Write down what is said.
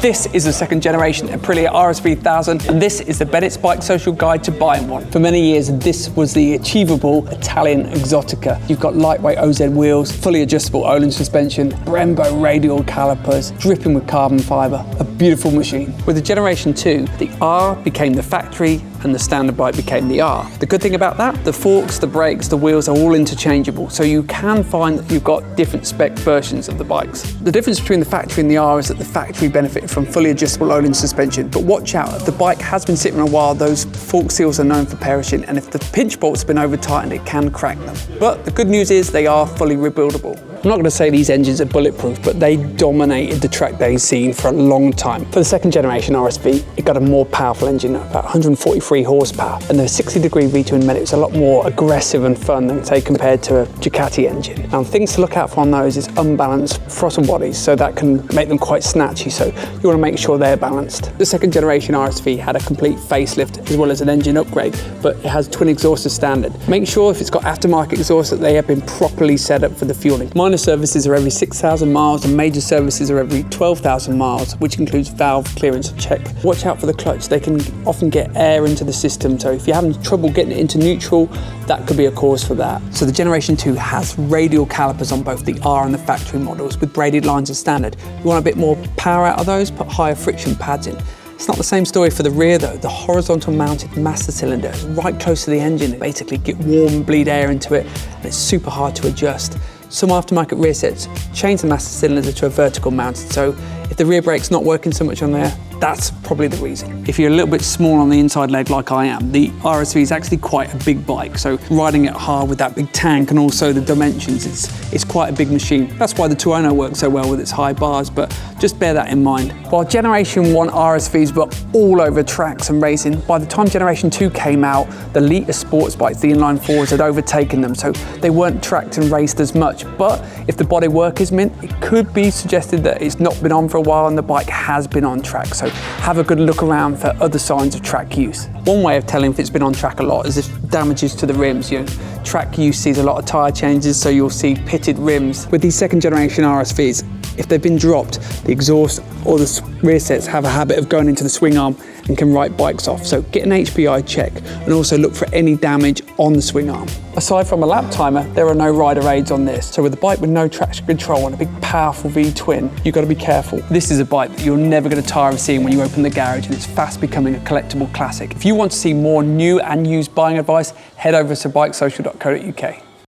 This is the second generation Aprilia RSV1000, and this is the Bennett's Bike Social Guide to buying one. For many years, this was the achievable Italian exotica. You've got lightweight OZ wheels, fully adjustable Öhlins suspension, Brembo radial calipers, dripping with carbon fiber, a beautiful machine. With the Generation 2, the R became the factory and the standard bike became the R. The good thing about that, the forks, the brakes, the wheels are all interchangeable, so you can find that you've got different spec versions of the bikes. The difference between the factory and the R is that the factory benefited from fully adjustable Öhlins suspension, but watch out, if the bike has been sitting a while, those fork seals are known for perishing, and if the pinch bolt's been over tightened, it can crack them. But the good news is they are fully rebuildable. I'm not going to say these engines are bulletproof, but they dominated the track day scene for a long time. For the second generation RSV, it got a more powerful engine, about 143 horsepower, and the 60-degree V2 inlet was a lot more aggressive and fun than, say, compared to a Ducati engine. Now, things to look out for on those is unbalanced throttle bodies, so that can make them quite snatchy, so you want to make sure they're balanced. The second generation RSV had a complete facelift as well as an engine upgrade, but it has twin exhausters standard. Make sure if it's got aftermarket exhaust that they have been properly set up for the fueling. Minor services are every 6,000 miles and major services are every 12,000 miles, which includes valve clearance check. Watch out for the clutch. They can often get air into the system, so if you're having trouble getting it into neutral, that could be a cause for that. So the Generation 2 has radial calipers on both the R and the factory models with braided lines as standard. You want a bit more power out of those, put higher friction pads in. It's not the same story for the rear though. The horizontal mounted master cylinder is right close to the engine. It basically get warm and bleed air into it, and it's super hard to adjust. Some aftermarket rear sets change the master cylinder to a vertical mounted, so if the rear brake's not working so much on there, that's probably the reason. If you're a little bit small on the inside leg like I am, the RSV is actually quite a big bike, so riding it hard with that big tank and also the dimensions, it's quite a big machine. That's why the Tuono works so well with its high bars, but just bear that in mind. While Generation 1 RSVs were all over tracks and racing, by the time Generation 2 came out, the Lita sports bikes, the inline fours, had overtaken them, so they weren't tracked and raced as much. But if the bodywork is mint, it could be suggested that it's not been on for a while and the bike has been on track. So have a good look around for other signs of track use. One way of telling if it's been on track a lot is if damages to the rims. Track use sees a lot of tyre changes, so you'll see pitted rims. With these second generation RSVs, if they've been dropped, the exhaust or the rear sets have a habit of going into the swing arm and can write bikes off. So get an HPI check and also look for any damage on the swing arm. Aside from a lap timer, there are no rider aids on this. So with a bike with no traction control and a big powerful V-twin, you've got to be careful. This is a bike that you're never going to tire of seeing when you open the garage, and it's fast becoming a collectible classic. If you want to see more new and used buying advice, head over to bikesocial.co.uk.